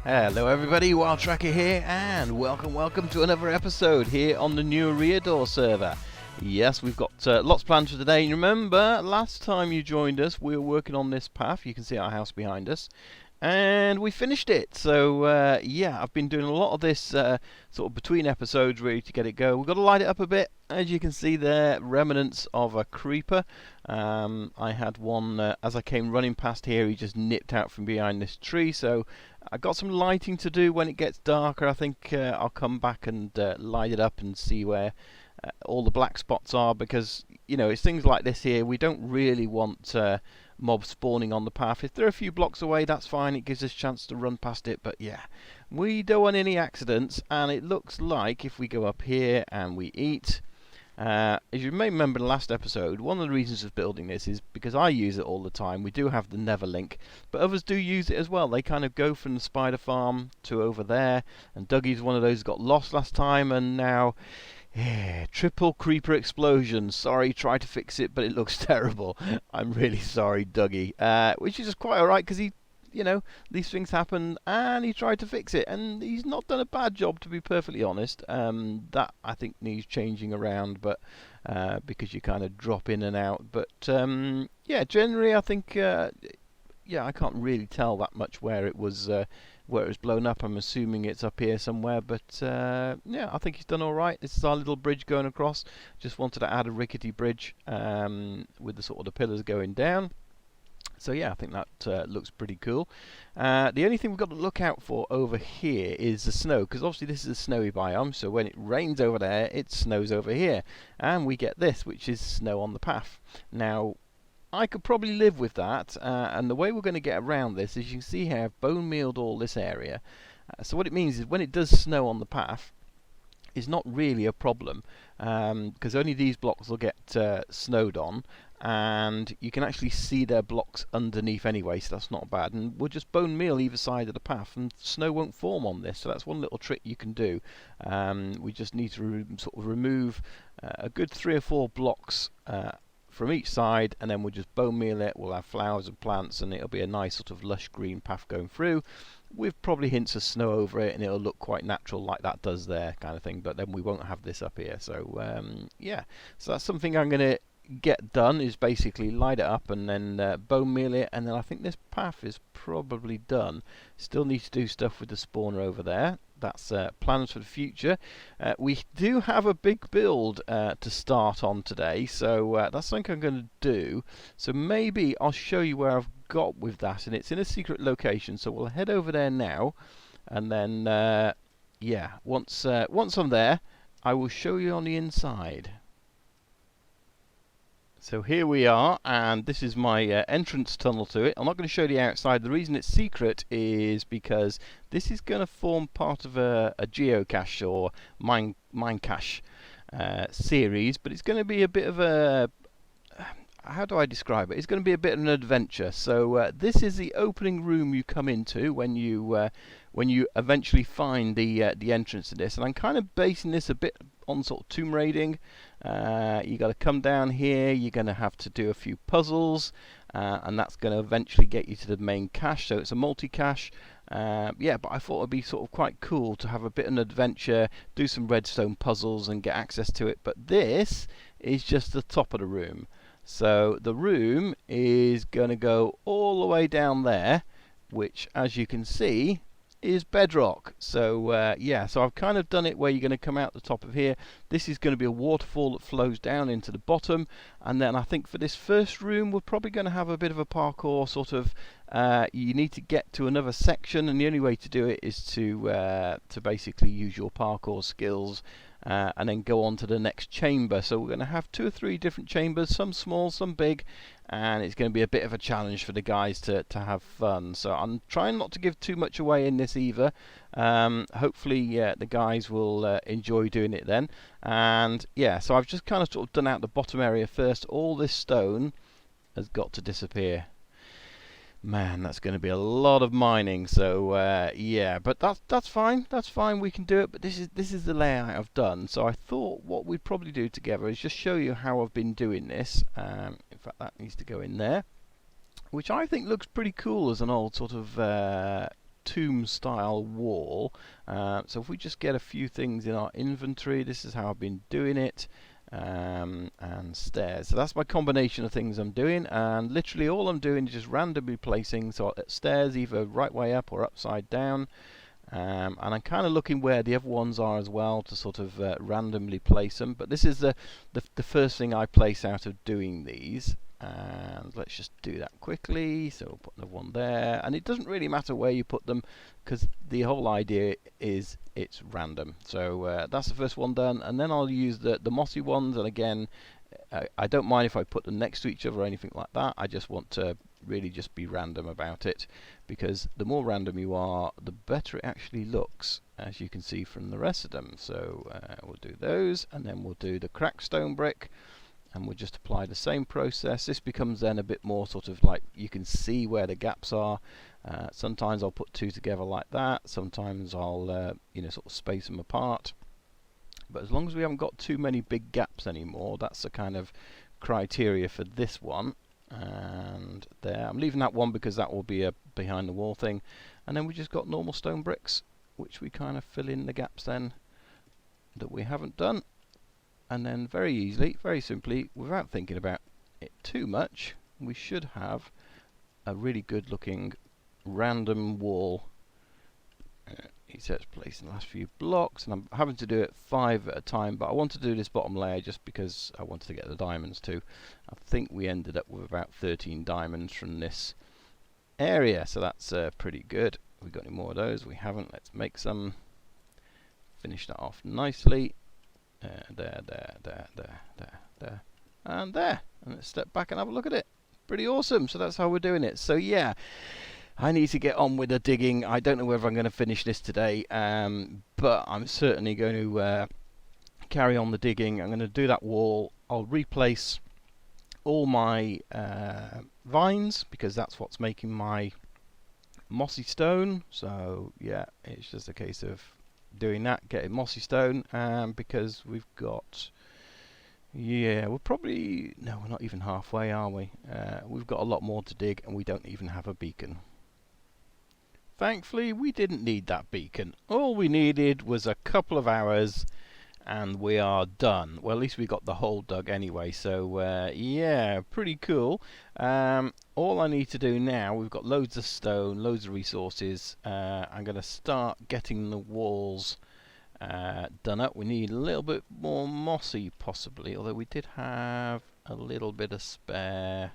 Hello everybody, Wild Tracker here, and welcome to another episode here on the new Eriador server. Yes, we've got lots planned for today. And remember, last time you joined us, we were working on this path. You can see our house behind us. And we finished it. So, yeah, I've been doing a lot of this sort of between episodes really to get it going. We've got to light it up a bit. As you can see there, remnants of a creeper. I had one, as I came running past here, he just nipped out from behind this tree. So I've got some lighting to do when it gets darker. I think I'll come back and light it up and see where all the black spots are, because, you know, it's things like this here. We don't really want mobs spawning on the path. If they're a few blocks away, that's fine. It gives us a chance to run past it. But yeah, we don't want any accidents. And it looks like if we go up here and we eat, as you may remember in the last episode, one of the reasons of building this is because I use it all the time. We do have the Nether link, but others do use it as well. They kind of go from the spider farm to over there, and Dougie's one of those who got lost last time, and now triple creeper explosion. Sorry, try to fix it, but it looks terrible. I'm really sorry, Dougie. Which is quite alright, because he, you know, these things happen, and he tried to fix it, and he's not done a bad job, to be perfectly honest. That I think needs changing around, but because you kind of drop in and out. But yeah, generally I think yeah, I can't really tell that much where it was blown up. I'm assuming it's up here somewhere, but yeah, I think he's done all right. This is our little bridge going across. Just wanted to add a rickety bridge with the sort of the pillars going down. So yeah, I think that looks pretty cool. The only thing we've got to look out for over here is the snow, because obviously this is a snowy biome, so when it rains over there, it snows over here. And we get this, which is snow on the path. Now, I could probably live with that, and the way we're going to get around this is, you can see here I've bone mealed all this area. So what it means is when it does snow on the path, it's not really a problem, because only these blocks will get snowed on, and you can actually see their blocks underneath anyway, so that's not bad. And we'll just bone meal either side of the path, and snow won't form on this. So that's one little trick you can do. We just need to sort of remove a good 3 or 4 blocks from each side, and then we'll just bone meal it. We'll have flowers and plants, and it'll be a nice sort of lush green path going through, with probably hints of snow over it, and it'll look quite natural like that does there, kind of thing. But then we won't have this up here. So yeah, so that's something I'm going to get done, is basically light it up and then bone meal it, and then I think this path is probably done. Still need to do stuff with the spawner over there. That's plans for the future. We do have a big build to start on today, so that's something I'm going to do. So maybe I'll show you where I've got with that, and it's in a secret location, so we'll head over there now, and then yeah, once I'm there, I will show you on the inside. So here we are, and this is my entrance tunnel to it. I'm not going to show you the outside. The reason it's secret is because this is going to form part of a geocache or mine cache series, but it's going to be a bit of a, how do I describe it? It's going to be a bit of an adventure. So this is the opening room you come into when you eventually find the entrance to this, and I'm kind of basing this a bit on sort of tomb raiding. You got to come down here, you're going to have to do a few puzzles, and that's going to eventually get you to the main cache. So it's a multi-cache. Yeah, but I thought it'd be sort of quite cool to have a bit of an adventure, do some redstone puzzles and get access to it. But this is just the top of the room. So the room is going to go all the way down there, which, as you can see, is bedrock. So yeah, so I've kind of done it where you're going to come out the top of here. This is going to be a waterfall that flows down into the bottom, and then I think for this first room we're probably going to have a bit of a parkour sort of. You need to get to another section, and the only way to do it is to basically use your parkour skills and then go on to the next chamber. So we're going to have 2 or 3 different chambers, some small, some big, and it's going to be a bit of a challenge for the guys to have fun. So I'm trying not to give too much away in this either. Hopefully the guys will enjoy doing it then. And yeah, so I've just kind of sort of done out the bottom area first. All this stone has got to disappear. Man, that's going to be a lot of mining. So yeah, but that's fine. That's fine. We can do it. But this is the layout I've done. So I thought what we'd probably do together is just show you how I've been doing this. In fact, that needs to go in there, which I think looks pretty cool as an old sort of tomb style wall. So if we just get a few things in our inventory, this is how I've been doing it. And stairs. So that's my combination of things I'm doing, and literally all I'm doing is just randomly placing stairs either right way up or upside down. And I'm kind of looking where the other ones are as well to sort of randomly place them. But this is the first thing I place out of doing these. And let's just do that quickly. So we'll put another one there. And it doesn't really matter where you put them, because the whole idea is it's random. So that's the first one done. And then I'll use the mossy ones. And again, I don't mind if I put them next to each other or anything like that. I just want to really just be random about it, because the more random you are, the better it actually looks, as you can see from the rest of them. So we'll do those, and then we'll do the cracked stone brick, and we'll just apply the same process. This becomes then a bit more sort of like, you can see where the gaps are. Sometimes I'll put two together like that, sometimes I'll sort of space them apart. But as long as we haven't got too many big gaps anymore, that's the kind of criteria for this one. And there, I'm leaving that one because that will be a behind the wall thing. And then we just got normal stone bricks, which we kind of fill in the gaps then that we haven't done. And then very easily, very simply, without thinking about it too much, we should have a really good looking random wall. He says placing the last few blocks, and I'm having to do it 5 at a time, but I want to do this bottom layer just because I wanted to get the diamonds too. I think we ended up with about 13 diamonds from this area, so that's pretty good. Have we got any more of those? We haven't. Let's make some. Finish that off nicely. There, and there. And let's step back and have a look at it. Pretty awesome. So that's how we're doing it. So yeah, I need to get on with the digging. I don't know whether I'm going to finish this today, but I'm certainly going to carry on the digging. I'm going to do that wall. I'll replace all my vines, because that's what's making my mossy stone. So yeah, it's just a case of doing that, getting mossy stone, because we've got, yeah, we're probably, no, we're not even halfway, are we? We've got a lot more to dig, and we don't even have a beacon. Thankfully, we didn't need that beacon. All we needed was a couple of hours, and we are done. Well, at least we got the hole dug anyway, so yeah, pretty cool. All I need to do now, we've got loads of stone, loads of resources. I'm going to start getting the walls done up. We need a little bit more mossy, possibly, although we did have a little bit of spare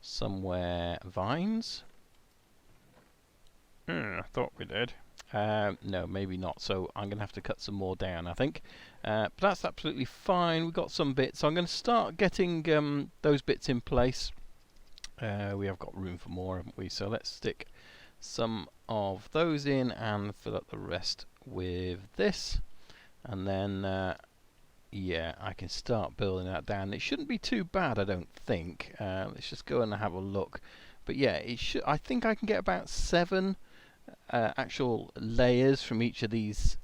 somewhere. Vines? I thought we did. No, maybe not. So I'm going to have to cut some more down, I think. But that's absolutely fine. We've got some bits. So I'm going to start getting those bits in place. We have got room for more, haven't we? So let's stick some of those in and fill up the rest with this. And then, yeah, I can start building that down. It shouldn't be too bad, I don't think. Let's just go and have a look. But yeah, it should. I think I can get about 7 actual layers from each of these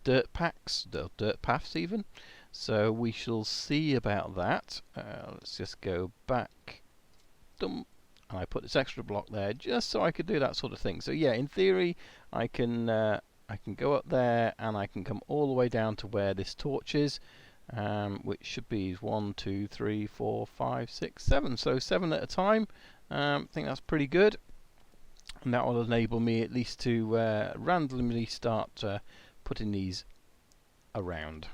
dirt packs, dirt paths even. So we shall see about that. Let's just go back. And I put this extra block there just so I could do that sort of thing. So yeah, in theory, I can go up there and I can come all the way down to where this torch is, which should be 1, 2, 3, 4, 5, 6, 7. So 7 at a time. I think that's pretty good. And that will enable me at least to randomly start putting these around.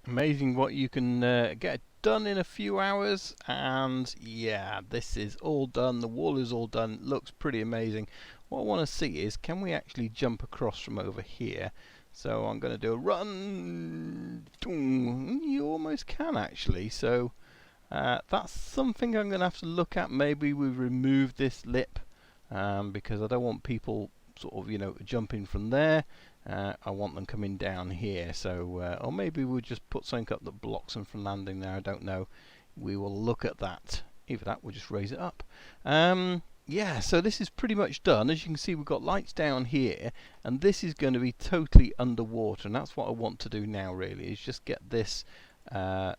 Amazing what you can get done in a few hours. And yeah, this is all done. The wall is all done. It looks pretty amazing. What I want to see is, can we actually jump across from over here? So I'm going to do a run. You almost can actually. So that's something I'm going to have to look at. Maybe we remove this lip because I don't want people sort of, jumping from there. I want them coming down here. So, or maybe we'll just put something up that blocks them from landing there. I don't know. We will look at that. Either that, we'll just raise it up. Yeah, so this is pretty much done. As you can see, we've got lights down here, and this is going to be totally underwater, and that's what I want to do now, really, is just get this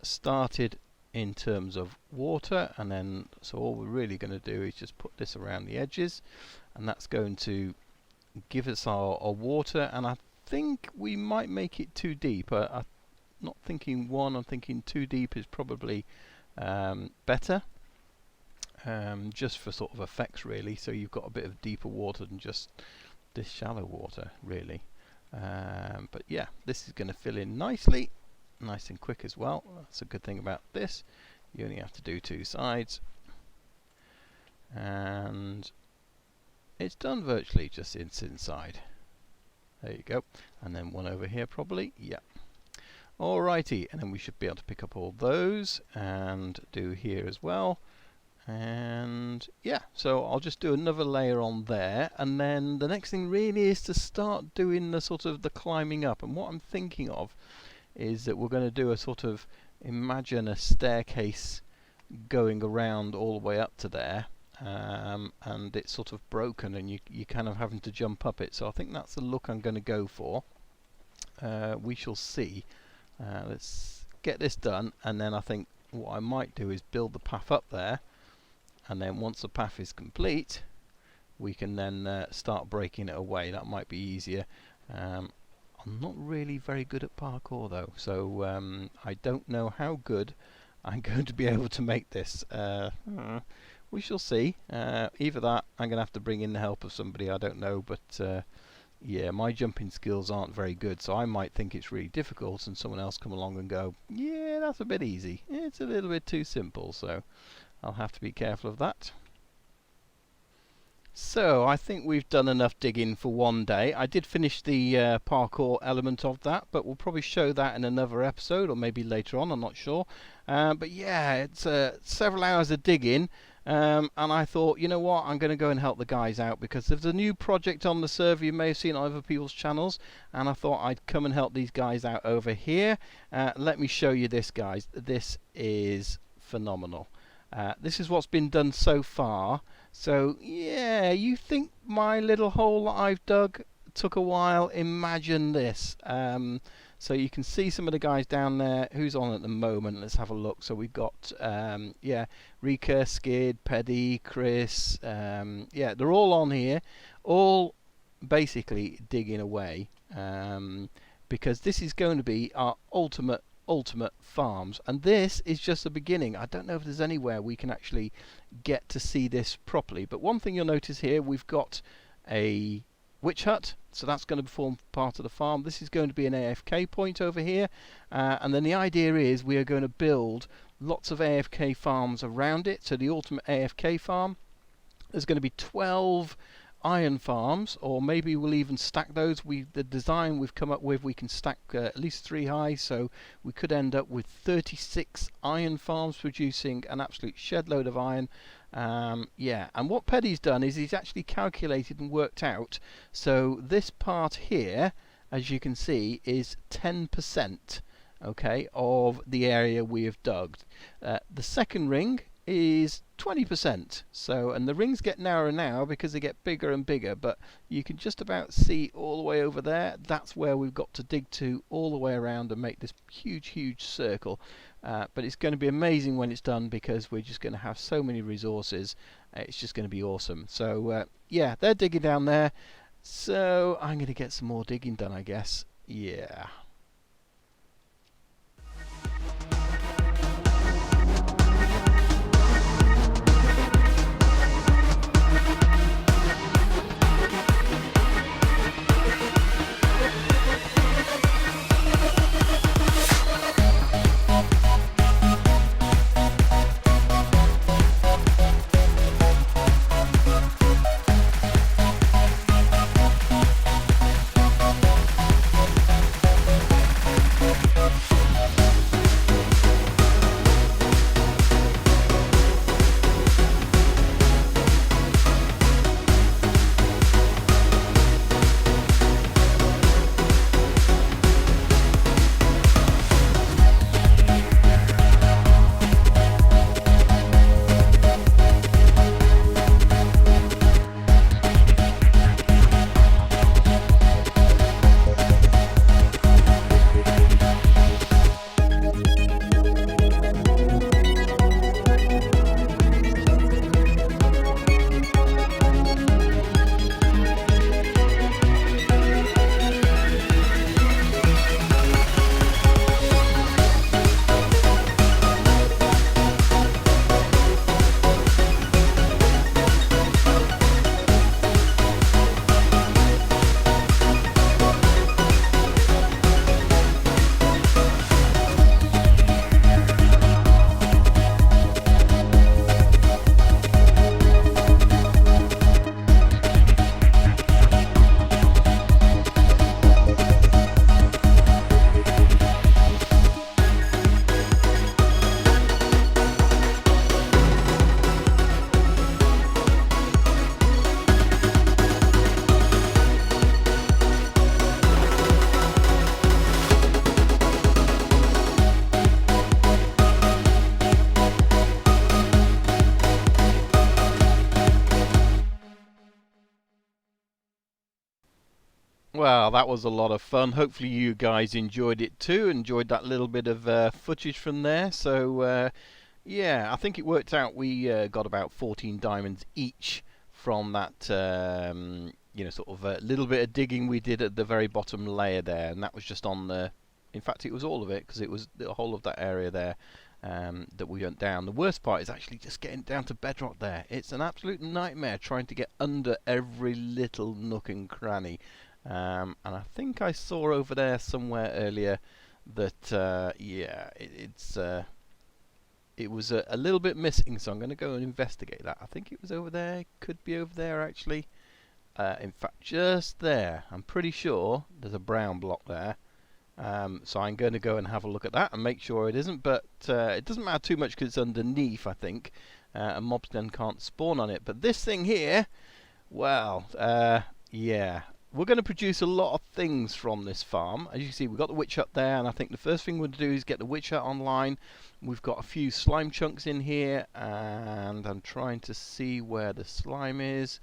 started in terms of water, and then so all we're really going to do is just put this around the edges, and that's going to give us our water. And I think we might make it too deep. I'm not thinking one, I'm thinking too deep is probably better, just for sort of effects really, so you've got a bit of deeper water than just this shallow water really. But yeah, this is going to fill in nicely, nice and quick as well. That's a good thing about this. You only have to do 2 sides, and it's done virtually just inside. There you go. And then one over here probably. Yeah. Alrighty, and then we should be able to pick up all those and do here as well. And yeah, so I'll just do another layer on there, and then the next thing really is to start doing the sort of the climbing up. And what I'm thinking of is that we're going to do a sort of, imagine a staircase going around all the way up to there, and it's sort of broken and you kind of having to jump up it. So I think that's the look I'm going to go for. We shall see. Let's get this done, and then I think what I might do is build the path up there, and then once the path is complete we can then start breaking it away. That might be easier. I'm not really very good at parkour though, so I don't know how good I'm going to be able to make this. We shall see. Either that, I'm going to have to bring in the help of somebody, I don't know, but yeah, my jumping skills aren't very good, so I might think it's really difficult and someone else come along and go, yeah, that's a bit easy. It's a little bit too simple, so I'll have to be careful of that. So I think we've done enough digging for one day. I did finish the parkour element of that, but we'll probably show that in another episode, or maybe later on, I'm not sure. But yeah, it's several hours of digging, and I thought, you know what, I'm going to go and help the guys out, because there's a new project on the server you may have seen on other people's channels, and I thought I'd come and help these guys out over here. Let me show you this, guys. This is phenomenal. This is what's been done so far. So yeah, you think my little hole that I've dug took a while? Imagine this. So you can see some of the guys down there. Who's on at the moment? Let's have a look. So we've got yeah, Rika, Skid, Peddy, Chris. Yeah, they're all on here, all basically digging away, because this is going to be our ultimate farms, and this is just the beginning. I don't know if there's anywhere we can actually get to see this properly, but one thing you'll notice here, we've got a witch hut, so that's going to form part of the farm. This is going to be an AFK point over here, and then the idea is we are going to build lots of AFK farms around it. So the ultimate AFK farm, there's going to be 12 iron farms, or maybe we'll even stack those. The design we've come up with, we can stack at least 3 high, so we could end up with 36 iron farms producing an absolute shed load of iron. Yeah, and what Peddy's done is he's actually calculated and worked out, so this part here, as you can see, is 10%, okay, of the area we have dug. The second ring is 20%. So, and the rings get narrower now because they get bigger and bigger, but you can just about see all the way over there. That's where we've got to dig to all the way around and make this huge circle. But it's going to be amazing when it's done, because we're just going to have so many resources. It's just going to be awesome. So yeah, they're digging down there, so I'm going to get some more digging done, I guess. Yeah. Well, that was a lot of fun. Hopefully you guys enjoyed it too. Enjoyed that little bit of footage from there. So yeah, I think it worked out. We got about 14 diamonds each from that, you know, sort of a little bit of digging we did at the very bottom layer there, and that was just on the. In fact, it was all of it because it was the whole of that area there that we went down. The worst part is actually just getting down to bedrock there. It's an absolute nightmare trying to get under every little nook and cranny. And I think I saw over there somewhere earlier that yeah, it was a little bit missing, so I'm going to go and investigate that. I think it was over there, could be over there actually. In fact, just there, I'm pretty sure there's a brown block there. So I'm going to go and have a look at that and make sure it isn't, but it doesn't matter too much because it's underneath, I think, and mobs then can't spawn on it. But this thing here, well, yeah, we're going to produce a lot of things from this farm. As you can see, we've got the witch hut there, and I think the first thing we'll do is get the witch hut online. We've got a few slime chunks in here, and I'm trying to see where the slime is.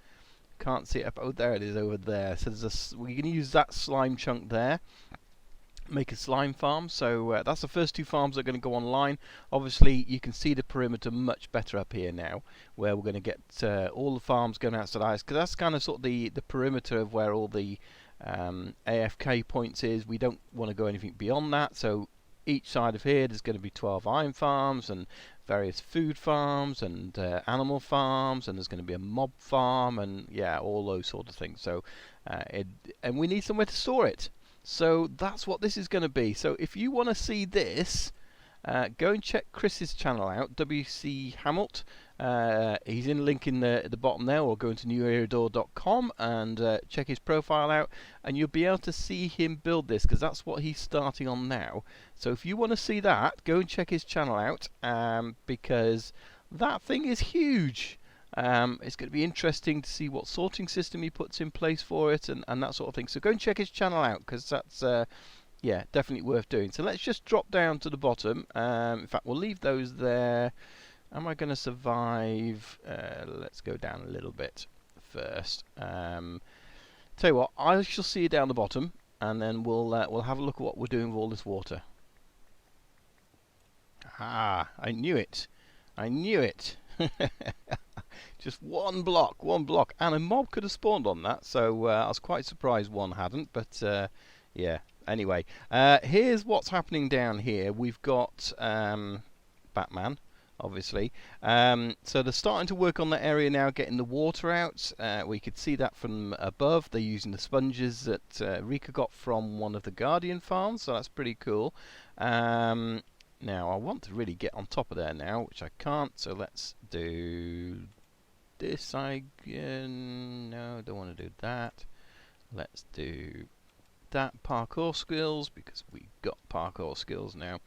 Can't see it up. Oh, there it is over there. So there's we can use that slime chunk there. Make a slime farm. So that's the first two farms that are going to go online. Obviously you can see the perimeter much better up here now, where we're going to get all the farms going outside ice, because that's kind of sort of the perimeter of where all the AFK points is. We don't want to go anything beyond that, so each side of here there's going to be 12 iron farms and various food farms and animal farms, and there's going to be a mob farm, and yeah, all those sort of things. So and we need somewhere to store it. So that's what this is going to be. So if you want to see this, go and check Chris's channel out, WC Hamult. He's in link in the bottom there, or go into newerador.com and check his profile out, and you'll be able to see him build this, because that's what he's starting on now. So if you want to see that, go and check his channel out, because that thing is huge. It's going to be interesting to see what sorting system he puts in place for it, and that sort of thing. So go and check his channel out, because that's yeah, definitely worth doing. So let's just drop down to the bottom. In fact, we'll leave those there. Am I going to survive? Let's go down a little bit first. Tell you what, I shall see you down the bottom, and then we'll have a look at what we're doing with all this water. Ah, I knew it. I knew it. Just one block, and a mob could have spawned on that, so I was quite surprised one hadn't, but yeah, anyway, here's what's happening down here. We've got Batman, obviously, so they're starting to work on that area now, getting the water out. We could see that from above. They're using the sponges that Rika got from one of the Guardian farms, so that's pretty cool. Now I want to really get on top of there now, which I can't, so let's do this. No, don't want to do that. Let's do that. Parkour skills, because we've got parkour skills now.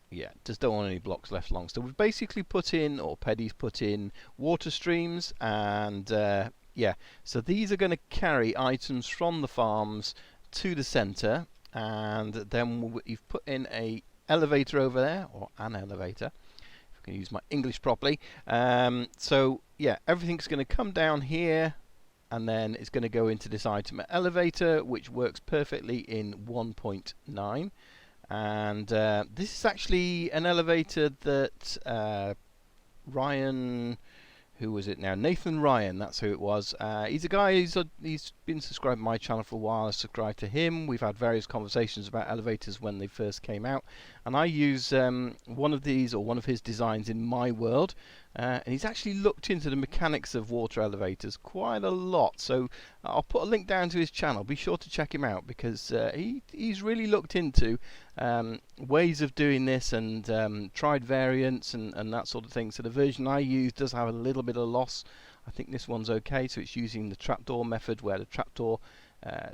Yeah, just don't want any blocks left long. So we've basically put in, or Peddy's put in, water streams, and yeah, so these are going to carry items from the farms to the centre, and then you've put in a elevator over there, or an elevator, if I can use my English properly. So yeah, everything's going to come down here, and then it's going to go into this item elevator, which works perfectly in 1.9. And this is actually an elevator that Ryan, who was it now? Nathan Ryan, that's who it was. He's a guy, he's been subscribed to my channel for a while. I subscribed to him. We've had various conversations about elevators when they first came out. And I use one of these, or one of his designs, in my world. And he's actually looked into the mechanics of water elevators quite a lot. So I'll put a link down to his channel. Be sure to check him out, because he's really looked into ways of doing this, and tried variants and that sort of thing. So the version I use does have a little bit of loss. I think this one's okay, so it's using the trapdoor method, where the trapdoor,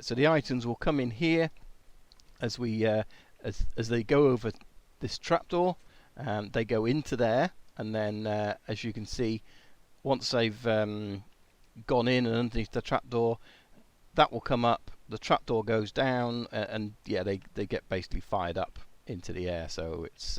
so the items will come in here as we as they go over this trapdoor, they go into there, and then as you can see, once they've gone in and underneath the trapdoor, that will come up, the trapdoor goes down, and yeah, they get basically fired up into the air. So it's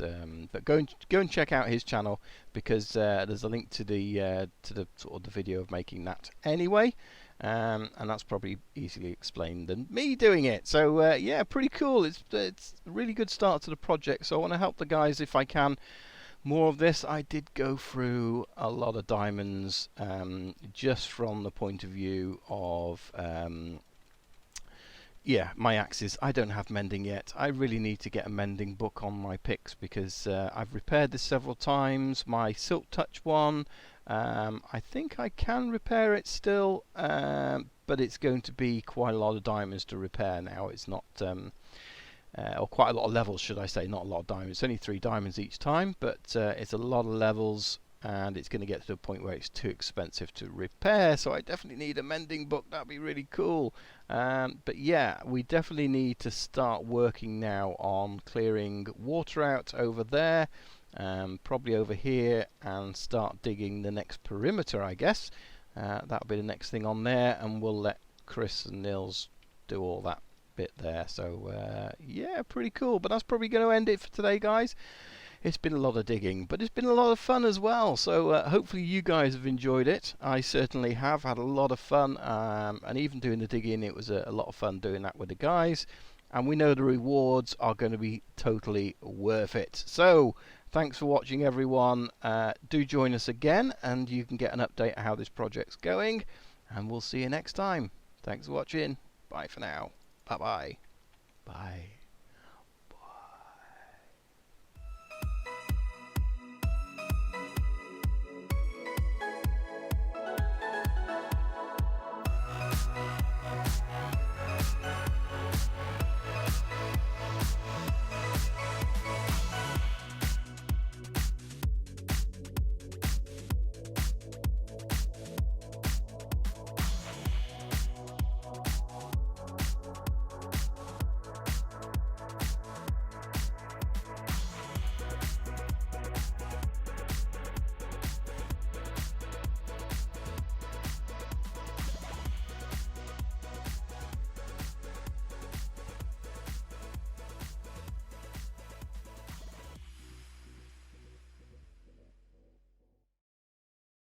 but go and check out his channel, because there's a link to the sort of the video of making that anyway. and that's probably easily explained than me doing it. So yeah, pretty cool. It's a really good start to the project, so I want to help the guys if I can. More of this. I did go through a lot of diamonds, just from the point of view of yeah, my axes. I don't have mending yet. I really need to get a mending book on my picks, because I've repaired this several times. My Silk Touch one, I think I can repair it still, but it's going to be quite a lot of diamonds to repair now. It's not, or quite a lot of levels, should I say, not a lot of diamonds. It's only 3 diamonds each time, but it's a lot of levels, and it's going to get to a point where it's too expensive to repair, so I definitely need a mending book. That'd be really cool. But yeah, we definitely need to start working now on clearing water out over there, probably over here, and start digging the next perimeter, I guess. That'll be the next thing on there, and we'll let Chris and Nils do all that bit there. So yeah, pretty cool. But that's probably going to end it for today, guys. It's been a lot of digging, but it's been a lot of fun as well. So hopefully you guys have enjoyed it. I certainly have had a lot of fun, and even doing the digging, it was a lot of fun doing that with the guys. And we know the rewards are going to be totally worth it. So thanks for watching, everyone. Do join us again, and you can get an update on how this project's going. And we'll see you next time. Thanks for watching. Bye for now. Bye-bye. Bye.